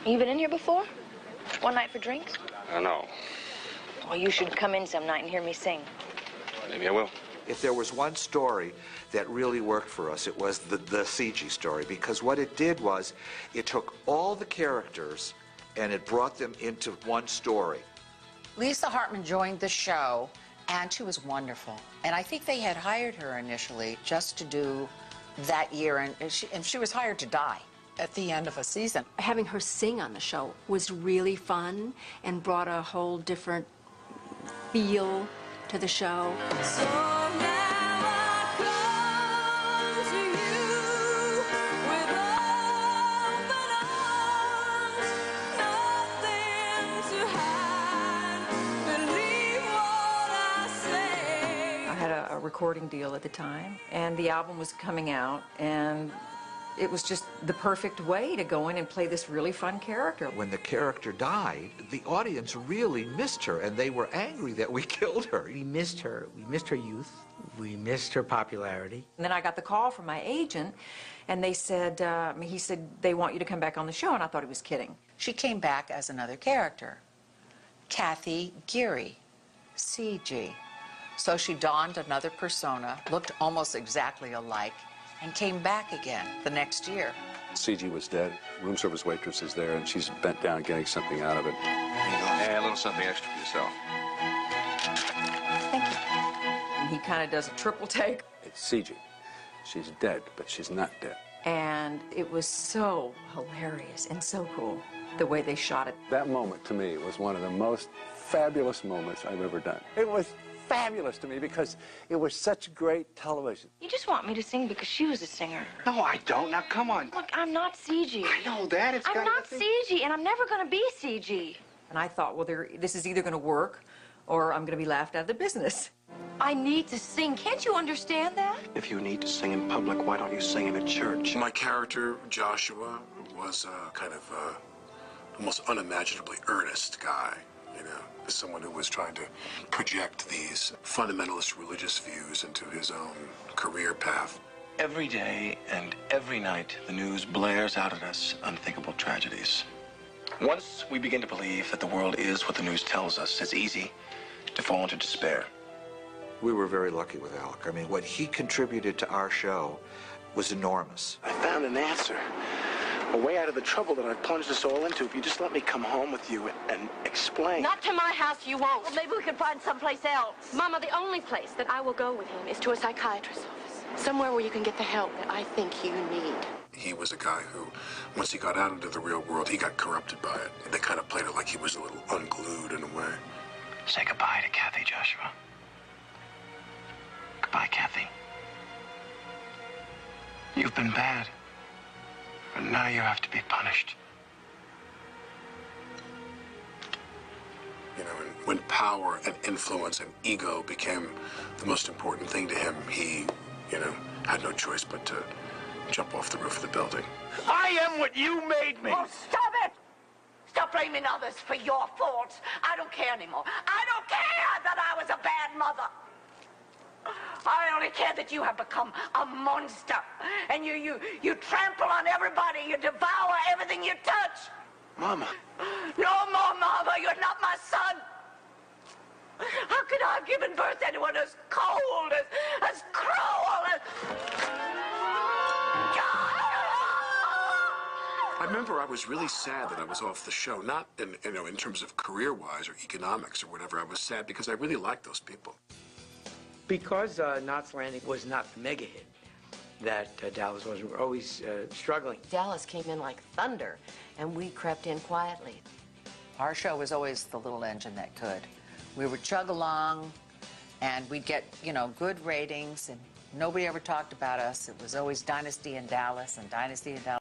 You been in here before? One night for drinks? No. Well, you should come in some night and hear me sing. Maybe I will. If there was one story that really worked for us, it was the CG story, because what it did was it took all the characters and it brought them into one story. Lisa Hartman joined the show, and she was wonderful. And I think they had hired her initially just to do that year, and she was hired to die at the end of a season. Having her sing on the show was really fun and brought a whole different feel to the show. So now I come to you with open arms, nothing to hide, believe what I say. I had a recording deal at the time, and the album was coming out, and it was just the perfect way to go in and play this really fun character. When the character died, the audience really missed her, and they were angry that we killed her. We missed her. We missed her youth. We missed her popularity. And then I got the call from my agent, and they said, he said, they want you to come back on the show, and I thought he was kidding. She came back as another character, Kathy Geary, CG. So she donned another persona, looked almost exactly alike, and came back again the next year. CG was dead. Room service waitress is there, and she's bent down getting something out of it. There you go. And a little something extra for yourself. Thank you. And he kind of does a triple take. It's CG. She's dead, but she's not dead. And it was so hilarious and so cool, the way they shot it. That moment, to me, was one of the most fabulous moments I've ever done. It was fabulous to me because it was such great television. You just want me to sing because she was a singer. No, I don't. Now, come on. Look, I'm not CG. I know that. I'm not CG, and I'm never going to be CG. And I thought, well, this is either going to work or I'm going to be laughed out of the business. I need to sing. Can't you understand that? If you need to sing in public, why don't you sing in a church? My character, Joshua, was kind of almost unimaginably earnest guy, you know, as someone who was trying to project these fundamentalist religious views into his own career path. Every day and every night, the news blares out at us unthinkable tragedies. Once we begin to believe that the world is what the news tells us, it's easy to fall into despair. We were very lucky with Alec. I mean, what he contributed to our show was enormous. I found an answer. A way out of the trouble that I've plunged us all into. If you just let me come home with you and explain. Not to my house, you won't. Well, maybe we can find someplace else. Mama, the only place that I will go with him is to a psychiatrist's office. Somewhere where you can get the help that I think you need. He was a guy who, once he got out into the real world, he got corrupted by it. They kind of played it like he was a little unglued in a way. Say goodbye to Kathy, Joshua. Goodbye, Kathy. You've been bad. And now you have to be punished. You know, and when power and influence and ego became the most important thing to him, he, you know, had no choice but to jump off the roof of the building. I am what you made me! Oh, stop it! Stop blaming others for your faults. I don't care anymore. I don't care that I was a bad mother. I only care that you have become a monster. And you trample on everybody. You devour everything you touch. Mama. No more, Mama. You're not my son. How could I have given birth to anyone as cold, as cruel, as... I remember I was really sad that I was off the show, not in, you know, in terms of career-wise or economics or whatever. I was sad because I really liked those people. Because Knots Landing was not the mega hit that Dallas was, we were always struggling. Dallas came in like thunder, and we crept in quietly. Our show was always the little engine that could. We would chug along, and we'd get, you know, good ratings, and nobody ever talked about us. It was always Dynasty in Dallas and Dynasty in Dallas.